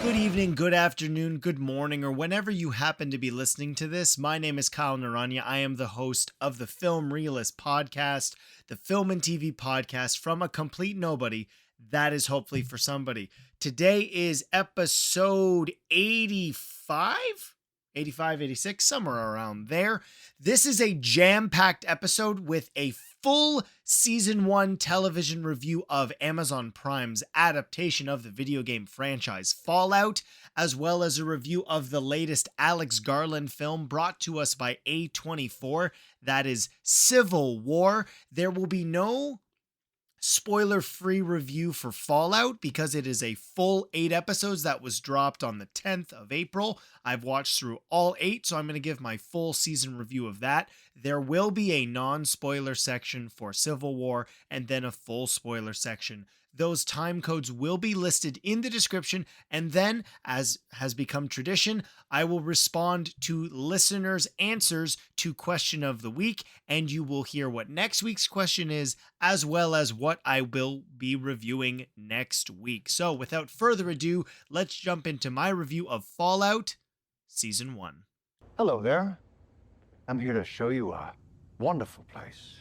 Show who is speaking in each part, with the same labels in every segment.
Speaker 1: Good evening, good afternoon, good morning, or whenever you happen to be listening to this. My name is Kyle Naranya. I am the host of the Film Realist podcast, the film and TV podcast from a complete nobody that is hopefully for somebody. Today is episode 85, 85, 86, somewhere around there. This is a jam-packed episode with a full season 1 television review of Amazon Prime's adaptation of the video game franchise Fallout, as well as a review of the latest Alex Garland film brought to us by A24, that is Civil War. There will be no spoiler-free review for Fallout because it is a full 8 episodes that was dropped on the 10th of April. I've watched through all 8, so I'm going to give my full season review of that. There will be a non-spoiler section for Civil War and then a full spoiler section. Those time codes will be listed in the description, and then, as has become tradition, I will respond to listeners' answers to question of the week, and you will hear what next week's question is, as well as what I will be reviewing next week. So, without further ado, let's jump into my review of Fallout Season 1.
Speaker 2: Hello there. I'm here to show you a wonderful place.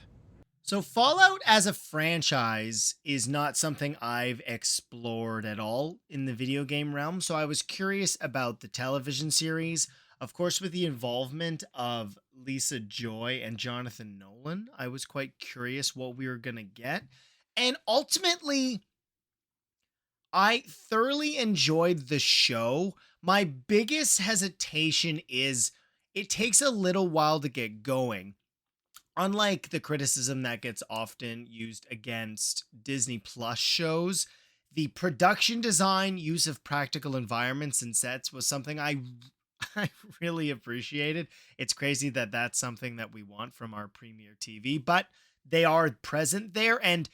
Speaker 1: So Fallout as a franchise is not something I've explored at all in the video game realm, so I was curious about the television series. Of course, with the involvement of Lisa Joy and Jonathan Nolan, I was quite curious what we were going to get. And ultimately, I thoroughly enjoyed the show. My biggest hesitation is it takes a little while to get going. Unlike the criticism that gets often used against Disney Plus shows, the production design, use of practical environments and sets was something I really appreciated. It's crazy that that's something that we want from our premiere TV, but they are present there, and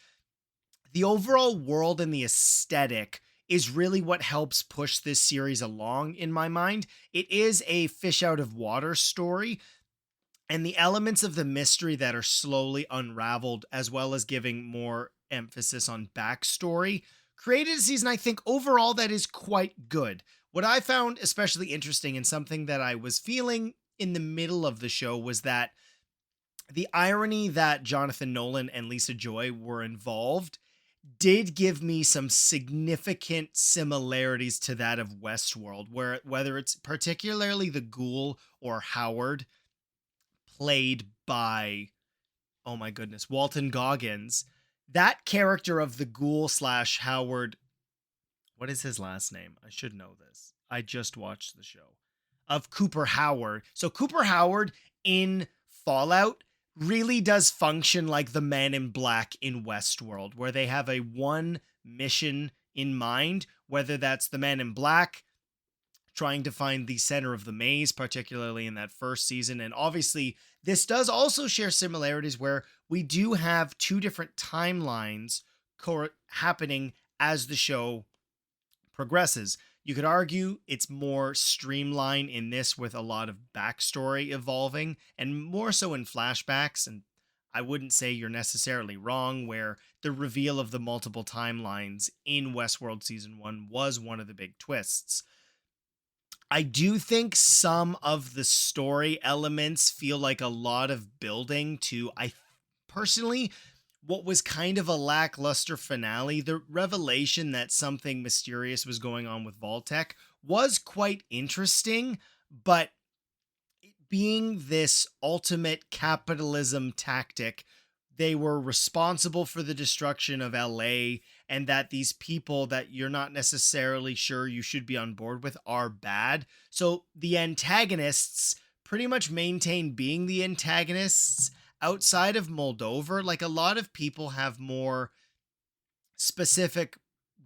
Speaker 1: the overall world and the aesthetic is really what helps push this series along in my mind. It is a fish out of water story, and the elements of the mystery that are slowly unraveled, as well as giving more emphasis on backstory, created a season, I think, overall that is quite good. What I found especially interesting and something that I was feeling in the middle of the show was that the irony that Jonathan Nolan and Lisa Joy were involved did give me some significant similarities to that of Westworld, where whether it's particularly the Ghoul or Howard, played by, oh my goodness, Walton Goggins, that character of the Ghoul slash Howard, what is his last name? I should know this. I just watched the show. Of Cooper Howard. So Cooper Howard in Fallout really does function like the Man in Black in Westworld, where they have a one mission in mind, whether that's the Man in Black trying to find the center of the maze, particularly in that first season. And obviously, this does also share similarities where we do have two different timelines happening as the show progresses. You could argue it's more streamlined in this with a lot of backstory evolving and more so in flashbacks. And I wouldn't say you're necessarily wrong, where the reveal of the multiple timelines in Westworld Season 1 was one of the big twists. I do think some of the story elements feel like a lot of building to, I personally, what was kind of a lackluster finale. The revelation that something mysterious was going on with Vault-Tec was quite interesting, but being this ultimate capitalism tactic, they were responsible for the destruction of LA, and that these people that you're not necessarily sure you should be on board with are bad. So the antagonists pretty much maintain being the antagonists outside of Moldover. Like, a lot of people have more specific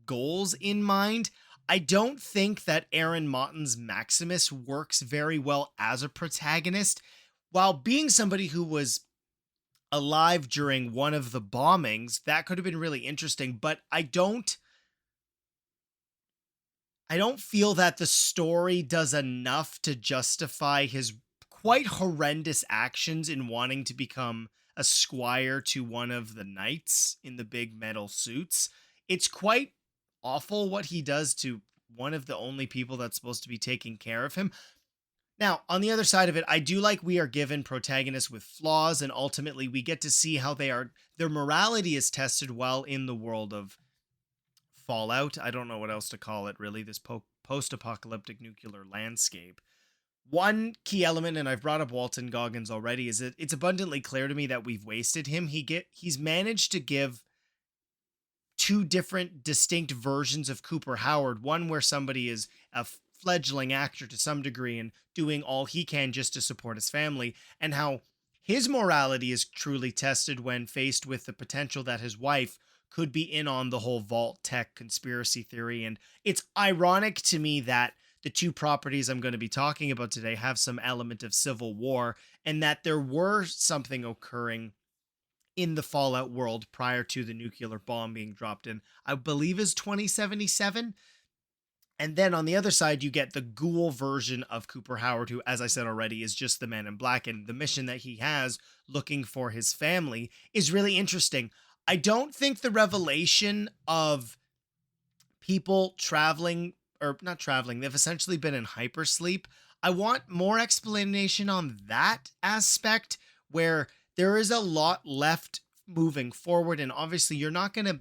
Speaker 1: goals in mind. I don't think that Aaron Motton's Maximus works very well as a protagonist. While being somebody who was alive during one of the bombings, that could have been really interesting, but I don't feel that the story does enough to justify his quite horrendous actions in wanting to become a squire to one of the knights in the big metal suits. It's quite awful what he does to one of the only people that's supposed to be taking care of him. Now, on the other side of it, I do like we are given protagonists with flaws, and ultimately we get to see how their morality is tested while in the world of Fallout. I don't know what else to call it, really, this post-apocalyptic nuclear landscape. One key element, and I've brought up Walton Goggins already, is that it's abundantly clear to me that we've wasted him. He's managed to give two different distinct versions of Cooper Howard. One where somebody is a fledgling actor to some degree and doing all he can just to support his family, and how his morality is truly tested when faced with the potential that his wife could be in on the whole Vault Tech conspiracy theory. And it's ironic to me that the two properties I'm going to be talking about today have some element of civil war, and that there were something occurring in the Fallout world prior to the nuclear bomb being dropped in, I believe, is 2077. And then on the other side, you get the ghoul version of Cooper Howard, who, as I said already, is just the man in black. And the mission that he has looking for his family is really interesting. I don't think the revelation of people traveling, or not traveling, they've essentially been in hypersleep. I want more explanation on that aspect, where there is a lot left moving forward. And obviously, you're not going to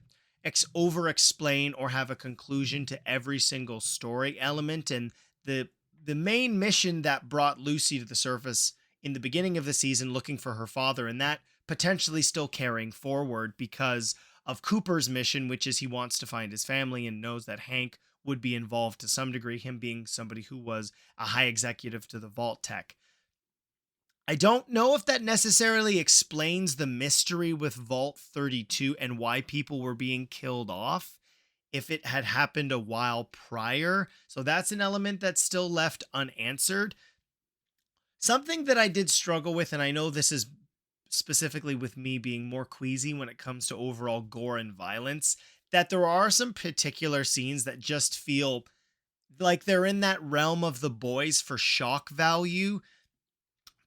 Speaker 1: over explain or have a conclusion to every single story element. And the main mission that brought Lucy to the surface in the beginning of the season, looking for her father, and that potentially still carrying forward because of Cooper's mission, which is he wants to find his family and knows that Hank would be involved to some degree, him being somebody who was a high executive to the Vault Tech. I don't know if that necessarily explains the mystery with Vault 32 and why people were being killed off if it had happened a while prior. So that's an element that's still left unanswered. Something that I did struggle with, and I know this is specifically with me being more queasy when it comes to overall gore and violence, that there are some particular scenes that just feel like they're in that realm of The Boys for shock value,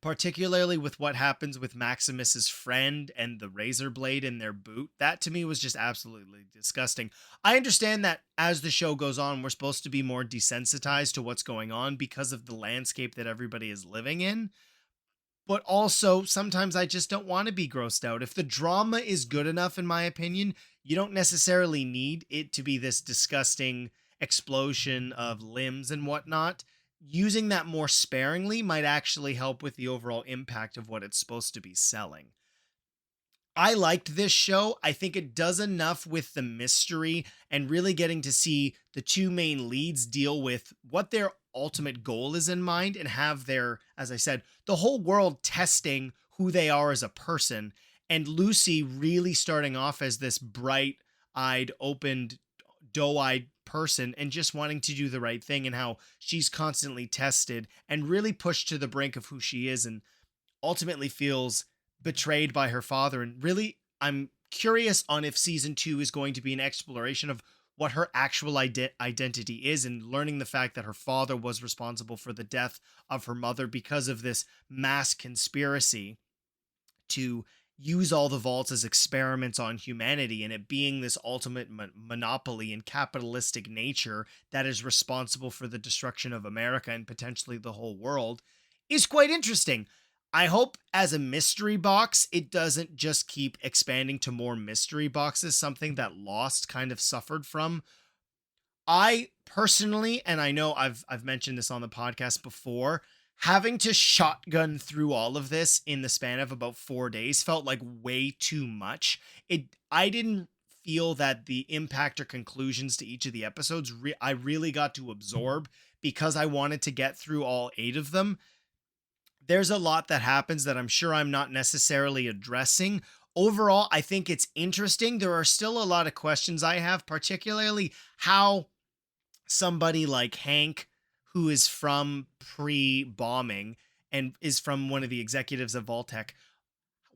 Speaker 1: particularly with what happens with Maximus's friend and the razor blade in their boot. That to me was just absolutely disgusting. I understand that as the show goes on, we're supposed to be more desensitized to what's going on because of the landscape that everybody is living in. But also, sometimes I just don't want to be grossed out. If the drama is good enough, in my opinion, you don't necessarily need it to be this disgusting explosion of limbs and whatnot. Using that more sparingly might actually help with the overall impact of what it's supposed to be selling. I liked this show. I think it does enough with the mystery and really getting to see the two main leads deal with what their ultimate goal is in mind and have their, as I said, the whole world testing who they are as a person. And Lucy really starting off as this bright eyed, opened, doe eyed person and just wanting to do the right thing, and how she's constantly tested and really pushed to the brink of who she is and ultimately feels betrayed by her father. And really, I'm curious on if season 2 is going to be an exploration of what her actual identity is, and learning the fact that her father was responsible for the death of her mother because of this mass conspiracy to use all the vaults as experiments on humanity, and it being this ultimate monopoly and capitalistic nature that is responsible for the destruction of America and potentially the whole world, is quite interesting. I hope as a mystery box, it doesn't just keep expanding to more mystery boxes, something that Lost kind of suffered from. I personally, and I know I've mentioned this on the podcast before, having to shotgun through all of this in the span of about 4 days felt like way too much. I didn't feel that the impact or conclusions to each of the episodes I really got to absorb because I wanted to get through all 8 of them. There's a lot that happens that I'm sure I'm not necessarily addressing. Overall, I think it's interesting. There are still a lot of questions I have, particularly how somebody like Hank, who is from pre-bombing and is from one of the executives of Vault-Tec,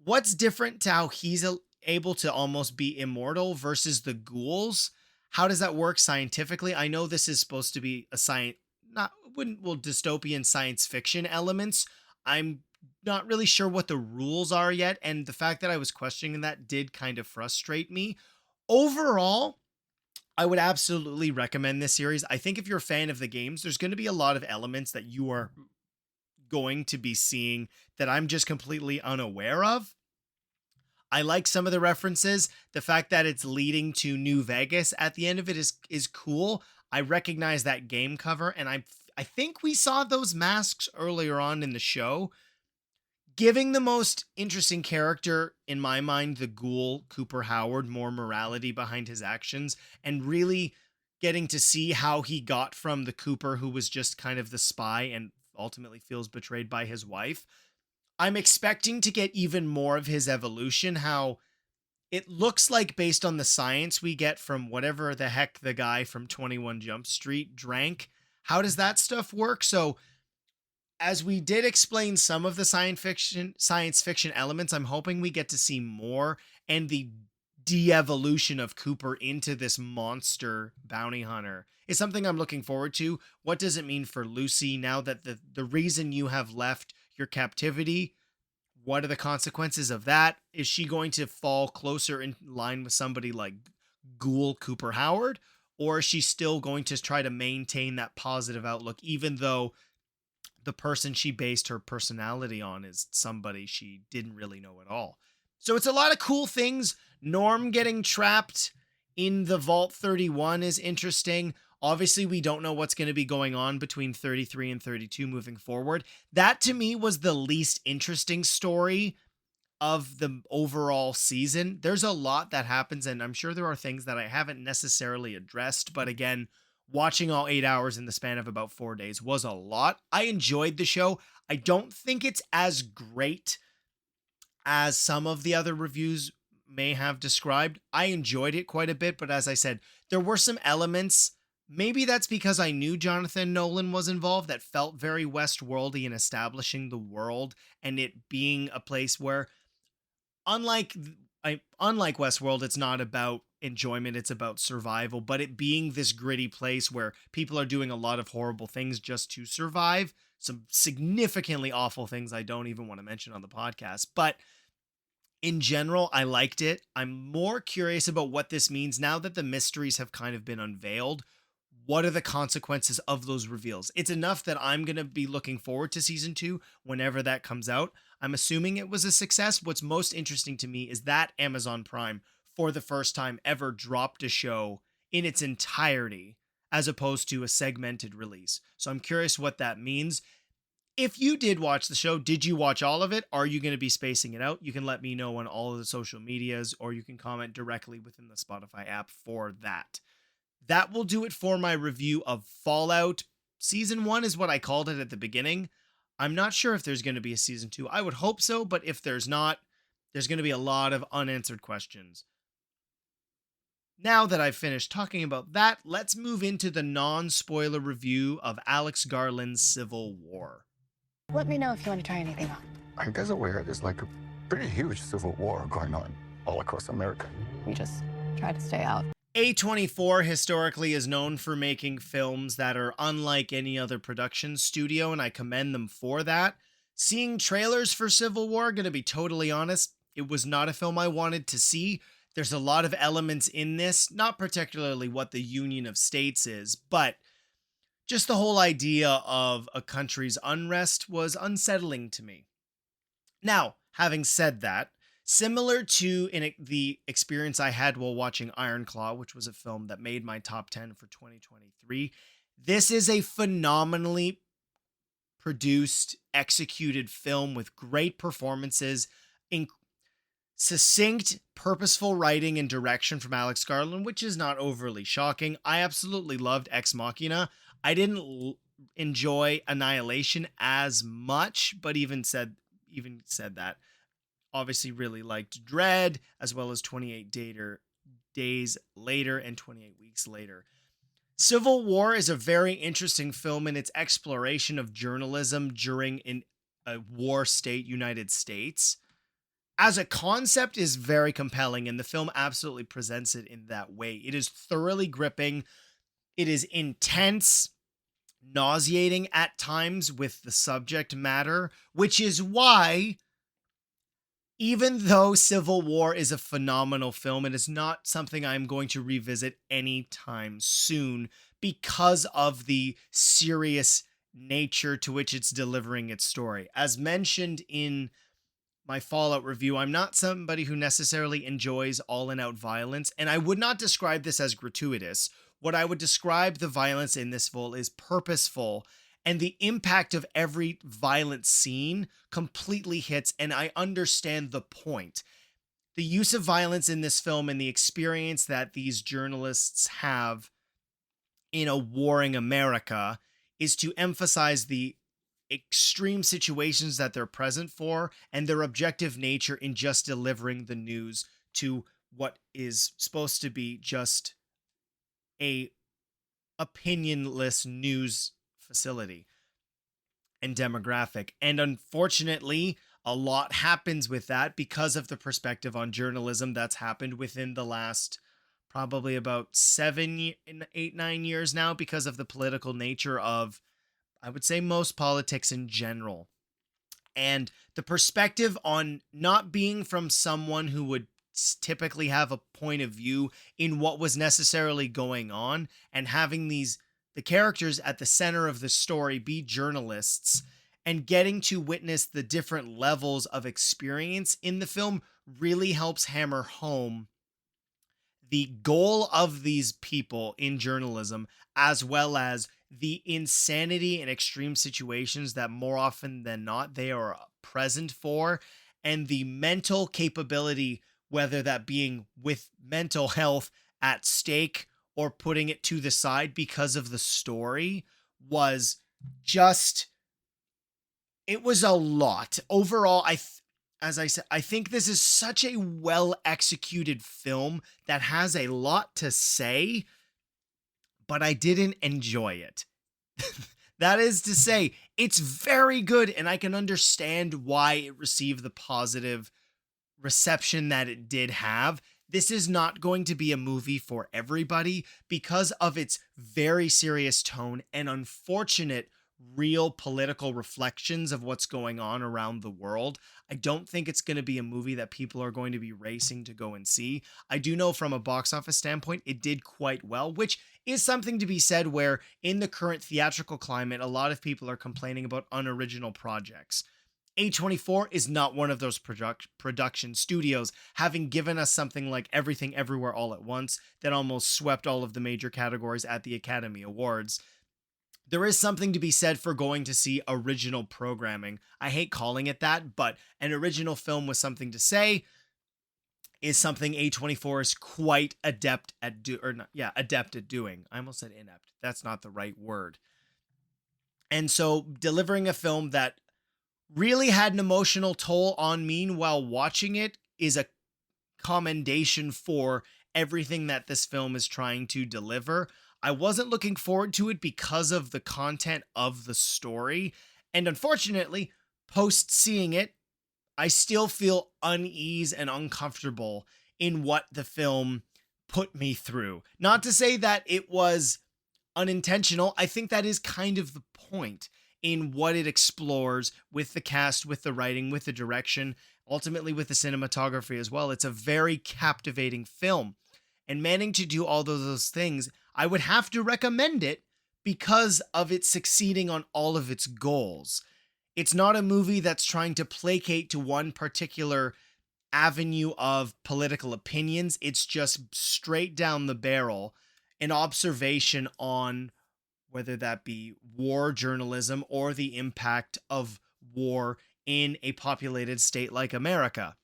Speaker 1: what's different to how he's able to almost be immortal versus the ghouls? How does that work scientifically? I know this is supposed to be a science, not wouldn't well dystopian science fiction elements. I'm not really sure what the rules are yet, and the fact that I was questioning that did kind of frustrate me. Overall, I would absolutely recommend this series. I think if you're a fan of the games, there's going to be a lot of elements that you are going to be seeing that I'm just completely unaware of. I like some of the references. The fact that it's leading to New Vegas at the end of it is cool. I recognize that game cover, and I think we saw those masks earlier on in the show, giving the most interesting character in my mind, the ghoul Cooper Howard, more morality behind his actions, and really getting to see how he got from the Cooper who was just kind of the spy and ultimately feels betrayed by his wife. I'm expecting to get even more of his evolution, how it looks like based on the science we get from whatever the heck the guy from 21 Jump Street drank. How does that stuff work? So as we did explain some of the science fiction elements, I'm hoping we get to see more and the de-evolution of Cooper into this monster bounty hunter is something I'm looking forward to. What does it mean for Lucy now that the reason you have left your captivity? What are the consequences of that? Is she going to fall closer in line with somebody like Ghoul Cooper Howard? Or is she still going to try to maintain that positive outlook, even though the person she based her personality on is somebody she didn't really know at all? So it's a lot of cool things. Norm getting trapped in the Vault 31 is interesting. Obviously, we don't know what's going to be going on between 33 and 32 moving forward. That to me was the least interesting story of the overall season. There's a lot that happens, and I'm sure there are things that I haven't necessarily addressed. But again, watching all 8 hours in the span of about 4 days was a lot. I enjoyed the show. I don't think it's as great as some of the other reviews may have described. I enjoyed it quite a bit, but as I said, there were some elements. Maybe that's because I knew Jonathan Nolan was involved that felt very Westworldy in establishing the world and it being a place where, unlike unlike Westworld, it's not about enjoyment, it's about survival, but it being this gritty place where people are doing a lot of horrible things just to survive, some significantly awful things I don't even want to mention on the podcast. But in general, I liked it. I'm more curious about what this means now that the mysteries have kind of been unveiled. What are the consequences of those reveals? It's enough that I'm going to be looking forward to season 2 whenever that comes out. I'm assuming it was a success. What's most interesting to me is that Amazon Prime, for the first time ever, dropped a show in its entirety as opposed to a segmented release. So I'm curious what that means. If you did watch the show, did you watch all of it? Are you going to be spacing it out? You can let me know on all of the social medias, or you can comment directly within the Spotify app for that. That will do it for my review of Fallout. Season 1 is what I called it at the beginning. I'm not sure if there's going to be a season 2. I would hope so, but if there's not, there's going to be a lot of unanswered questions. Now that I've finished talking about that, let's move into the non-spoiler review of Alex Garland's Civil War.
Speaker 3: Let me know if you want to try anything on.
Speaker 2: I guess aware there's like a pretty huge civil war going on all across America.
Speaker 3: We just try to stay out.
Speaker 1: A24 historically is known for making films that are unlike any other production studio, and I commend them for that. Seeing trailers for Civil War, gonna be totally honest, it was not a film I wanted to see. There's a lot of elements in this, not particularly what the Union of States is, but just the whole idea of a country's unrest was unsettling to me. Now, having said that, similar to the experience I had while watching Iron Claw, which was a film that made my top 10 for 2023, this is a phenomenally produced, executed film with great performances, succinct, purposeful writing and direction from Alex Garland, which is not overly shocking. I absolutely loved Ex Machina. I didn't enjoy Annihilation as much, but even said that, obviously really liked Dread, as well as 28 Days Later and 28 Weeks Later. Civil War is a very interesting film in its exploration of journalism during a war state United States. As a concept is very compelling, and the film absolutely presents it in that way. It is thoroughly gripping. It is intense, nauseating at times with the subject matter, which is why Even though Civil War is a phenomenal film, it is not something I'm going to revisit anytime soon because of the serious nature to which it's delivering its story. As mentioned in my Fallout review, I'm not somebody who necessarily enjoys all and out violence, and I would not describe this as gratuitous. What I would describe the violence in this film is purposeful, and the impact of every violent scene completely hits, and I understand the point. The use of violence in this film and the experience that these journalists have in a warring America is to emphasize the extreme situations that they're present for and their objective nature in just delivering the news to what is supposed to be just a opinionless news facility and demographic. And unfortunately, a lot happens with that because of the perspective on journalism that's happened within the last probably about 8, 9 years now because of the political nature of, I would say, most politics in general. And the perspective on not being from someone who would typically have a point of view in what was necessarily going on, and having the characters at the center of the story be journalists and getting to witness the different levels of experience in the film really helps hammer home the goal of these people in journalism, as well as the insanity and extreme situations that more often than not they are present for, and the mental capability, whether that being with mental health at stake or putting it to the side because of the story, was just, it was a lot. Overall, as I said, I think this is such a well executed film that has a lot to say, but I didn't enjoy it. That is to say, it's very good, and I can understand why it received the positive reception that it did have. This is not going to be a movie for everybody because of its very serious tone and unfortunate real political reflections of what's going on around the world. I don't think it's going to be a movie that people are going to be racing to go and see. I do know from a box office standpoint, it did quite well, which is something to be said where in the current theatrical climate, a lot of people are complaining about unoriginal projects. A24 is not one of those production studios, having given us something like Everything Everywhere All at Once that almost swept all of the major categories at the Academy Awards. There is something to be said for going to see original programming. I hate calling it that, but an original film with something to say is something A24 is quite adept at adept at doing. I almost said inept. That's not the right word. And so delivering a film that really had an emotional toll on me while watching it is a commendation for everything that this film is trying to deliver. I wasn't looking forward to it because of the content of the story. And unfortunately, post seeing it, I still feel unease and uncomfortable in what the film put me through. Not to say that it was unintentional. I think that is kind of the point in what it explores with the cast, with the writing, with the direction, ultimately with the cinematography as well. It's a very captivating film. And managing to do all those things, I would have to recommend it because of it succeeding on all of its goals. It's not a movie that's trying to placate to one particular avenue of political opinions. It's just straight down the barrel, an observation on whether that be war journalism or the impact of war in a populated state like America.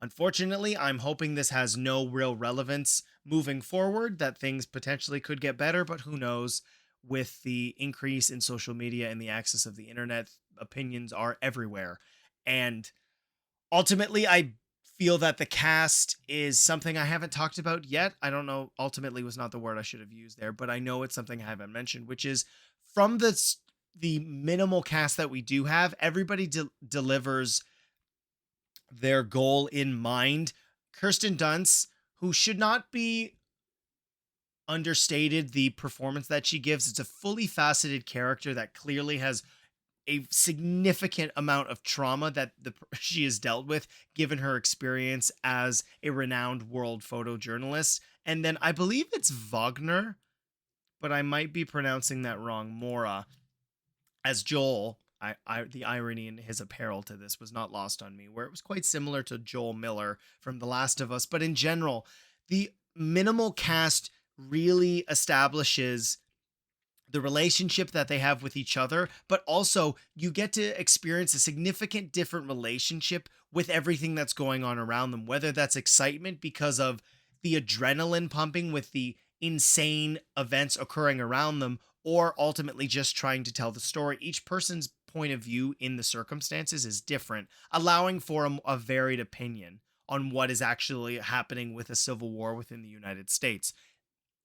Speaker 1: Unfortunately, I'm hoping this has no real relevance moving forward, that things potentially could get better, but who knows? With the increase in social media and the access of the internet, opinions are everywhere. And ultimately, I feel that the cast is something I haven't talked about yet. I don't know, ultimately was not the word I should have used there, but I know it's something I haven't mentioned, which is from the minimal cast that we do have, everybody delivers their goal in mind. Kirsten Dunst, who should not be understated the performance that she gives. It's a fully faceted character that clearly has a significant amount of trauma that she has dealt with given her experience as a renowned world photojournalist. And then I believe it's Wagner, but I might be pronouncing that wrong, Mora, as Joel. The irony in his apparel to this was not lost on me, where it was quite similar to Joel Miller from The Last of Us. But in general, the minimal cast really establishes the relationship that they have with each other, but also you get to experience a significant different relationship with everything that's going on around them, whether that's excitement because of the adrenaline pumping with the insane events occurring around them, or ultimately just trying to tell the story. Each person's point of view in the circumstances is different, allowing for a varied opinion on what is actually happening with a civil war within the United States.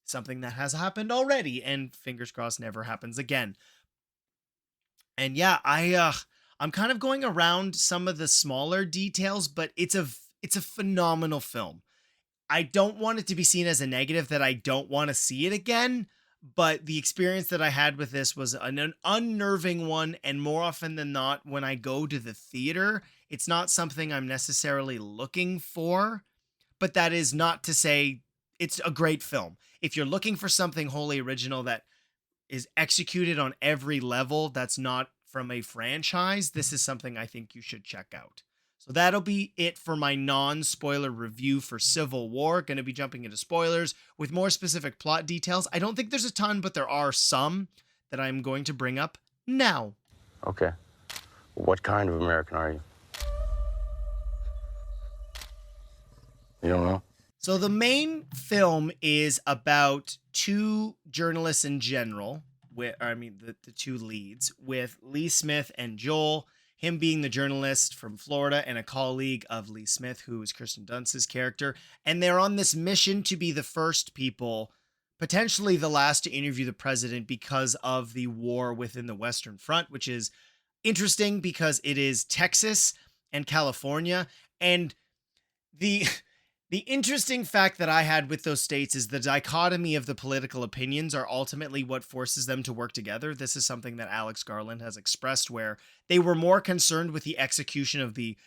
Speaker 1: Something that has happened already and fingers crossed never happens again. And yeah, I'm kind of going around some of the smaller details, but it's a phenomenal film. I don't want it to be seen as a negative that I don't want to see it again, but the experience that I had with this was an unnerving one, and more often than not, when I go to the theater, it's not something I'm necessarily looking for, but that is not to say it's a great film. If you're looking for something wholly original that is executed on every level that's not from a franchise, this is something I think you should check out. So that'll be it for my non-spoiler review for Civil War. Going to be jumping into spoilers with more specific plot details. I don't think there's a ton, but there are some that I'm going to bring up now.
Speaker 4: Okay. What kind of American are you? You don't know?
Speaker 1: So the main film is about two journalists in general, the two leads, with Lee Smith and Joel, him being the journalist from Florida and a colleague of Lee Smith, who is Kirsten Dunst's character. And they're on this mission to be the first people, potentially the last, to interview the president because of the war within the Western Front, which is interesting because it is Texas and California. And the interesting fact that I had with those states is the dichotomy of the political opinions are ultimately what forces them to work together. This is something that Alex Garland has expressed, where they were more concerned with the execution of the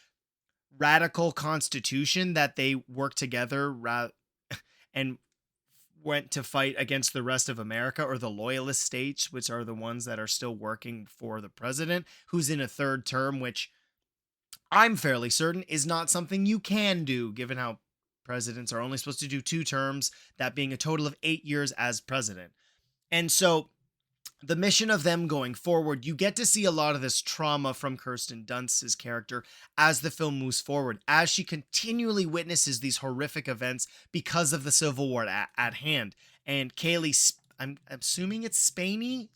Speaker 1: radical constitution that they worked together and went to fight against the rest of America, or the loyalist states, which are the ones that are still working for the president, who's in a third term, which I'm fairly certain is not something you can do, given how presidents are only supposed to do 2 terms, that being a total of 8 years as president. And so the mission of them going forward, you get to see a lot of this trauma from Kirsten Dunst's character as the film moves forward, as she continually witnesses these horrific events because of the Civil War at hand. And Kaylee, I'm assuming it's Spenny.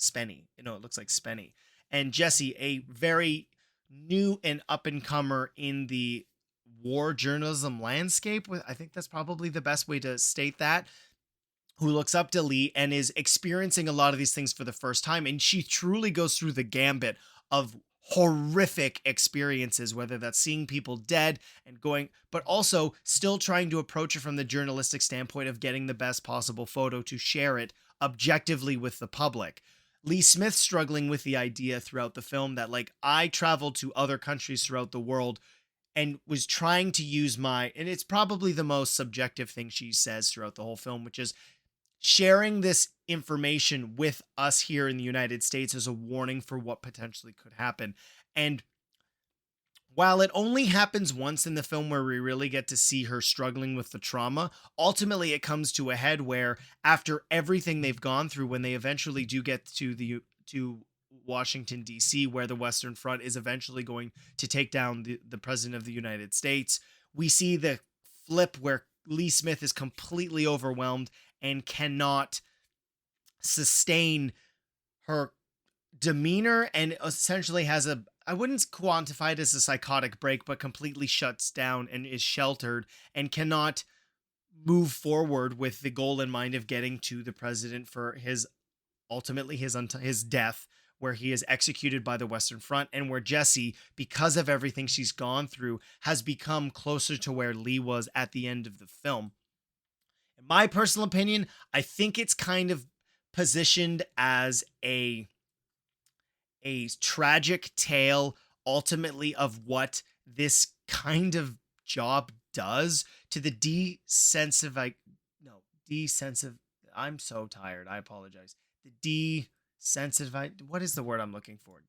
Speaker 1: No, it looks like Spenny. And Jesse, a very new and up-and-comer in the war journalism landscape, I think that's probably the best way to state that, who looks up to Lee and is experiencing a lot of these things for the first time. And she truly goes through the gambit of horrific experiences, whether that's seeing people dead and going, but also still trying to approach it from the journalistic standpoint of getting the best possible photo to share it objectively with the public. Lee Smith struggling with the idea throughout the film that, like, I traveled to other countries throughout the world and was trying to use and it's probably the most subjective thing she says throughout the whole film, which is sharing this information with us here in the United States as a warning for what potentially could happen. And while it only happens once in the film where we really get to see her struggling with the trauma, ultimately it comes to a head where, after everything they've gone through, when they eventually do get to Washington, D.C., where the Western Front is eventually going to take down the president of the United States, we see the flip where Lee Smith is completely overwhelmed and cannot sustain her demeanor, and essentially has I wouldn't quantify it as a psychotic break, but completely shuts down and is sheltered and cannot move forward with the goal in mind of getting to the president for his death, where he is executed by the Western Front, and where Jessie, because of everything she's gone through, has become closer to where Lee was at the end of the film. In my personal opinion, I think it's kind of positioned as a a tragic tale ultimately of what this kind of job does to the desensitivize no desensitive I'm so tired, I apologize. The desensitivize, what is the word I'm looking for?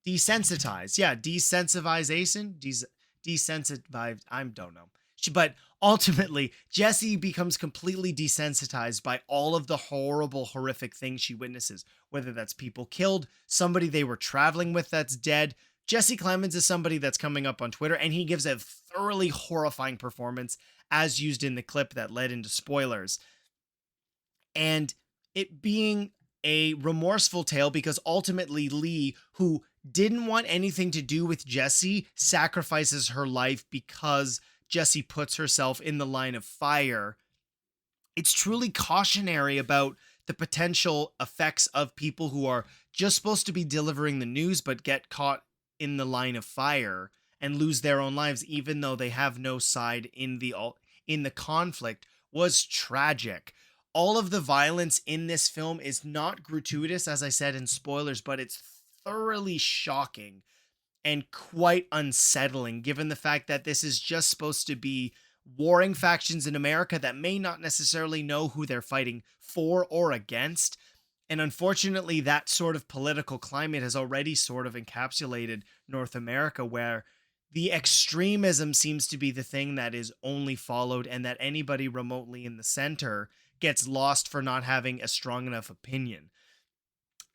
Speaker 1: Desensitize. Yeah, desensitization. Desensitized. I don't know. But ultimately, Jessie becomes completely desensitized by all of the horrible, horrific things she witnesses, whether that's people killed, somebody they were traveling with that's dead. Jesse Clemens is somebody that's coming up on Twitter, and he gives a thoroughly horrifying performance, as used in the clip that led into spoilers. And it being a remorseful tale because ultimately Lee, who didn't want anything to do with Jesse, sacrifices her life because Jesse puts herself in the line of fire. It's truly cautionary about the potential effects of people who are just supposed to be delivering the news but get caught in the line of fire and lose their own lives even though they have no side in the conflict was tragic. All of the violence in this film is not gratuitous, as I said in spoilers, but it's thoroughly shocking and quite unsettling given the fact that this is just supposed to be warring factions in America that may not necessarily know who they're fighting for or against. And unfortunately, that sort of political climate has already sort of encapsulated North America, where the extremism seems to be the thing that is only followed, and that anybody remotely in the center gets lost for not having a strong enough opinion.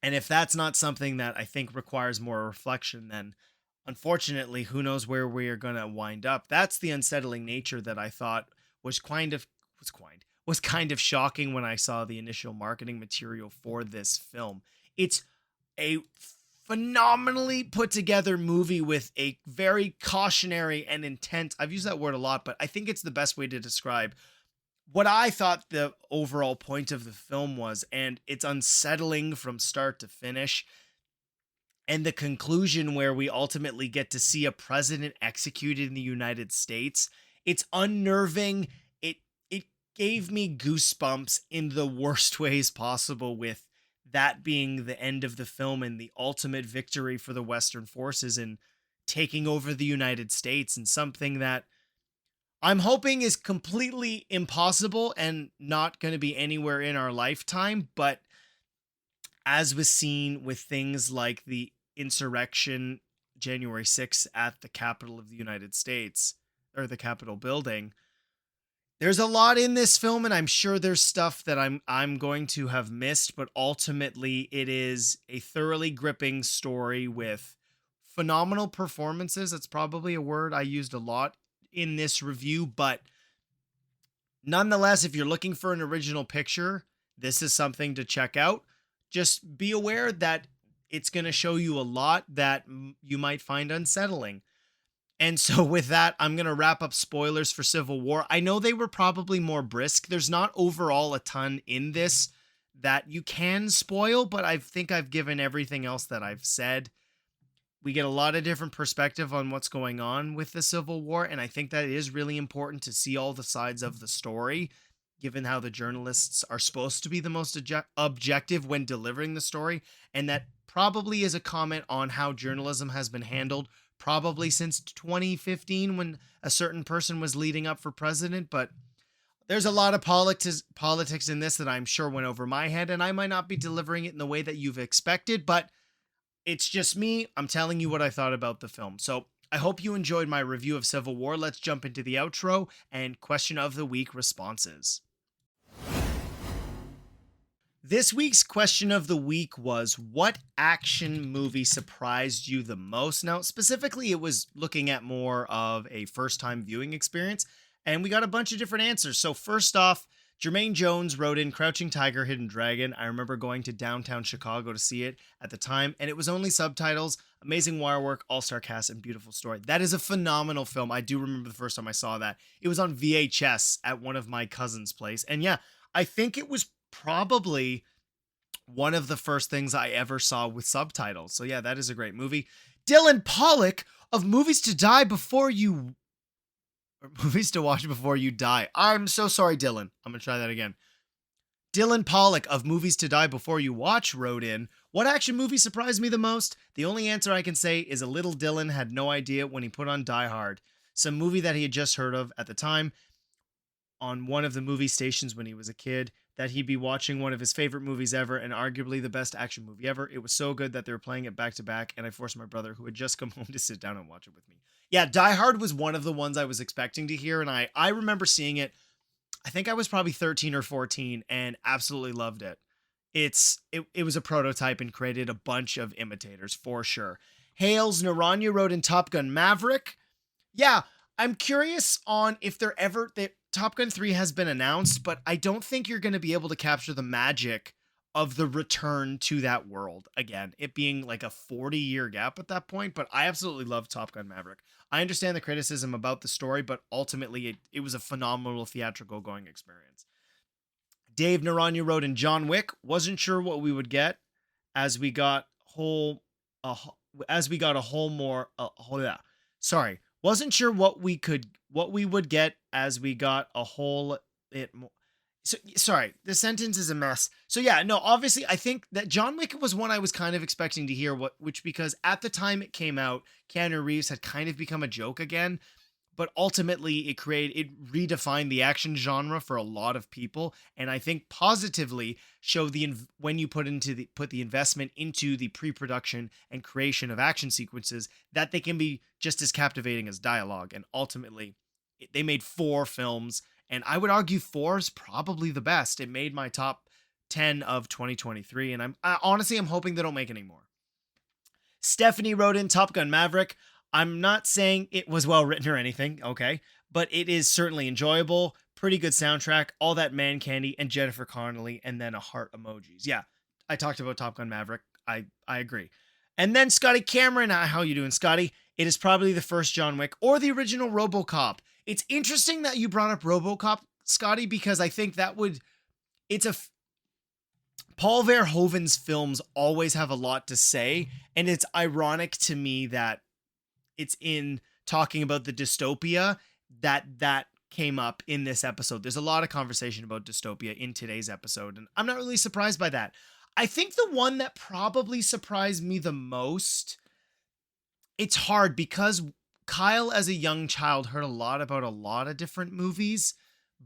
Speaker 1: And if that's not something that I think requires more reflection, then unfortunately, who knows where we are going to wind up. That's the unsettling nature that I thought was kind of shocking when I saw the initial marketing material for this film. It's a phenomenally put together movie with a very cautionary and intense, I've used that word a lot, but I think it's the best way to describe what I thought the overall point of the film was, and it's unsettling from start to finish. And the conclusion where we ultimately get to see a president executed in the United States, it's unnerving. It gave me goosebumps in the worst ways possible, with that being the end of the film and the ultimate victory for the Western forces in taking over the United States, and something that I'm hoping is completely impossible and not going to be anywhere in our lifetime. But as was seen with things like the insurrection January 6th at the Capitol of the United States, or the Capitol building, there's a lot in this film, and I'm sure there's stuff that I'm going to have missed, but ultimately it is a thoroughly gripping story with phenomenal performances. That's probably a word I used a lot in this review, but nonetheless, if you're looking for an original picture, this is something to check out. Just be aware that it's going to show you a lot that you might find unsettling. And so with that, I'm going to wrap up spoilers for Civil War. I know they were probably more brisk. There's not overall a ton in this that you can spoil, but I think I've given everything else that I've said. We get a lot of different perspective on what's going on with the Civil War, and I think that it is really important to see all the sides of the story, given how the journalists are supposed to be the most objective when delivering the story, and that probably is a comment on how journalism has been handled probably since 2015 when a certain person was leading up for president. But there's a lot of politics in this that I'm sure went over my head, and I might not be delivering it in the way that you've expected, but it's just me. I'm telling you what I thought about the film. So I hope you enjoyed my review of Civil War. Let's jump into the outro and question of the week responses. This week's question of the week was, what action movie surprised you the most? Now, specifically, it was looking at more of a first-time viewing experience, and we got a bunch of different answers. So first off, Jermaine Jones wrote in Crouching Tiger, Hidden Dragon. I remember going to downtown Chicago to see it at the time, and it was only subtitles, amazing wire work, all-star cast, and beautiful story. That is a phenomenal film. I do remember the first time I saw that. It was on VHS at one of my cousin's place, and yeah, I think it was probably one of the first things I ever saw with subtitles. So yeah, that is a great movie. Dylan Pollock of Movies to Watch Before You Die. I'm so sorry, Dylan. I'm going to try that again. Dylan Pollock of Movies to Die Before You Watch wrote in, what action movie surprised me the most? The only answer I can say is a little Dylan had no idea when he put on Die Hard, some movie that he had just heard of at the time on one of the movie stations when he was a kid, that he'd be watching one of his favorite movies ever and arguably the best action movie ever. It was so good that they were playing it back to back, and I forced my brother, who had just come home, to sit down and watch it with me. Yeah, Die Hard was one of the ones I was expecting to hear, and I remember seeing it. I think I was probably 13 or 14 and absolutely loved it. It was a prototype and created a bunch of imitators for sure. Hales Naranya wrote in Top Gun Maverick. Yeah, I'm curious on if Top Gun 3 has been announced, but I don't think you're going to be able to capture the magic of the return to that world again, it being like a 40-year gap at that point. But I absolutely love Top Gun Maverick. I understand the criticism about the story, but ultimately it was a phenomenal theatrical going experience. Dave Naranya wrote in John Wick, wasn't sure what we would get as we got wasn't sure what we would get as we got a whole bit more. So sorry, the sentence is a mess. So yeah, no, obviously I think that John Wick was one I was kind of expecting to hear, which because at the time it came out, Keanu Reeves had kind of become a joke again, but ultimately it redefined the action genre for a lot of people, and I think positively showed when you put the investment into the pre-production and creation of action sequences, that they can be just as captivating as dialogue. And ultimately they made 4 films, and I would argue 4 is probably the best. It made my top 10 of 2023, and I'm hoping they don't make any more. Stephanie wrote in Top Gun Maverick. I'm not saying it was well written or anything, okay, but it is certainly enjoyable. Pretty good soundtrack, all that man candy, and Jennifer Connelly, and then a heart emojis. Yeah, I talked about Top Gun Maverick. I agree. And then Scotty Cameron, how you doing, Scotty? It is probably the first John Wick or the original RoboCop. It's interesting that you brought up RoboCop, Scotty, because I think Paul Verhoeven's films always have a lot to say, and it's ironic to me that it's in talking about the dystopia that came up in this episode. There's a lot of conversation about dystopia in today's episode, and I'm not really surprised by that. I think the one that probably surprised me the most, it's hard because Kyle as a young child heard a lot about a lot of different movies,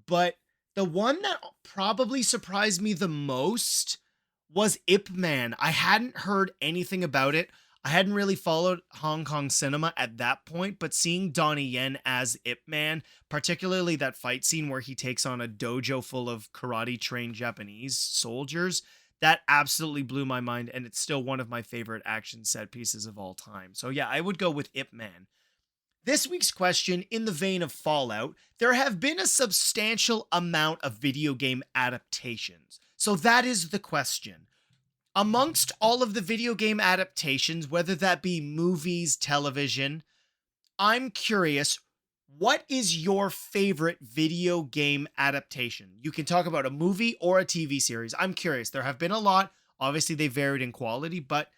Speaker 1: but the one that probably surprised me the most was Ip Man. I hadn't heard anything about it. I hadn't really followed Hong Kong cinema at that point, but seeing Donnie Yen as Ip Man, particularly that fight scene where he takes on a dojo full of karate-trained Japanese soldiers, that absolutely blew my mind, and it's still one of my favorite action set pieces of all time. So yeah, I would go with Ip Man. This week's question, in the vein of Fallout, there have been a substantial amount of video game adaptations. So that is the question. Amongst all of the video game adaptations, whether that be movies, television, I'm curious, what is your favorite video game adaptation? You can talk about a movie or a TV series. I'm curious. There have been a lot. Obviously, they varied in quality, but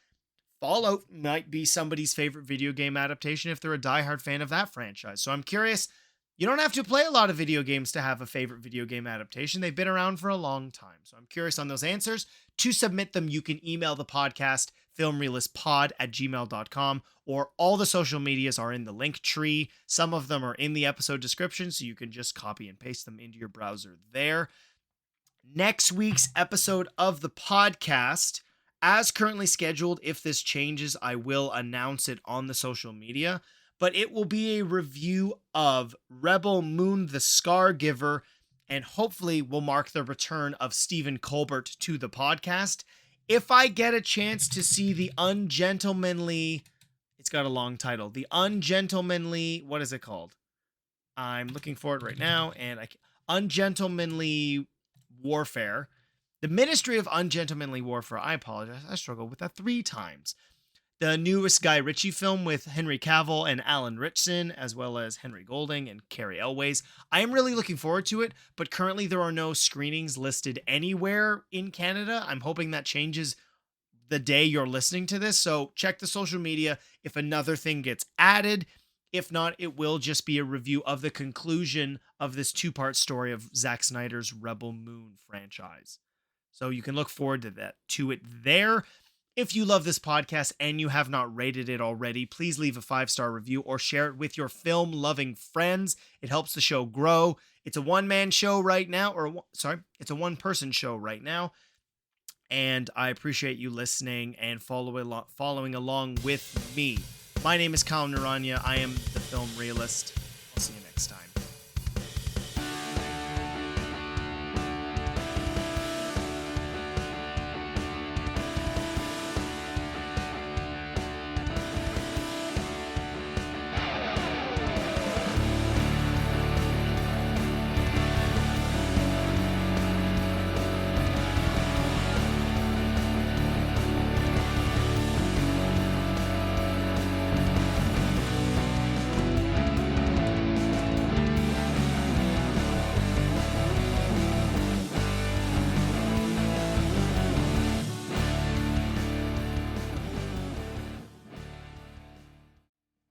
Speaker 1: Fallout might be somebody's favorite video game adaptation if they're a diehard fan of that franchise. So I'm curious. You don't have to play a lot of video games to have a favorite video game adaptation. They've been around for a long time. So I'm curious on those answers. To submit them, you can email the podcast, filmreelistspod@gmail.com, or all the social medias are in the link tree. Some of them are in the episode description, so you can just copy and paste them into your browser there. Next week's episode of the podcast, as currently scheduled, if this changes, I will announce it on the social media, but it will be a review of Rebel Moon the Scargiver, and hopefully will mark the return of Stephen Colbert to the podcast. If I get a chance to see the Ungentlemanly, it's got a long title, the Ungentlemanly, what is it called? I'm looking for it right now, and Ungentlemanly Warfare. The Ministry of Ungentlemanly Warfare, I apologize, I struggled with that 3 times. The newest Guy Ritchie film with Henry Cavill and Alan Ritchson, as well as Henry Golding and Carrie Elways. I am really looking forward to it, but currently there are no screenings listed anywhere in Canada. I'm hoping that changes the day you're listening to this, so check the social media if another thing gets added. If not, it will just be a review of the conclusion of this 2-part story of Zack Snyder's Rebel Moon franchise. So you can look forward to it there. If you love this podcast and you have not rated it already, please leave a 5-star review or share it with your film-loving friends. It helps the show grow. It's a one-man show right now, it's a one-person show right now. And I appreciate you listening and following along with me. My name is Kyle Naranya. I am the Film Realist.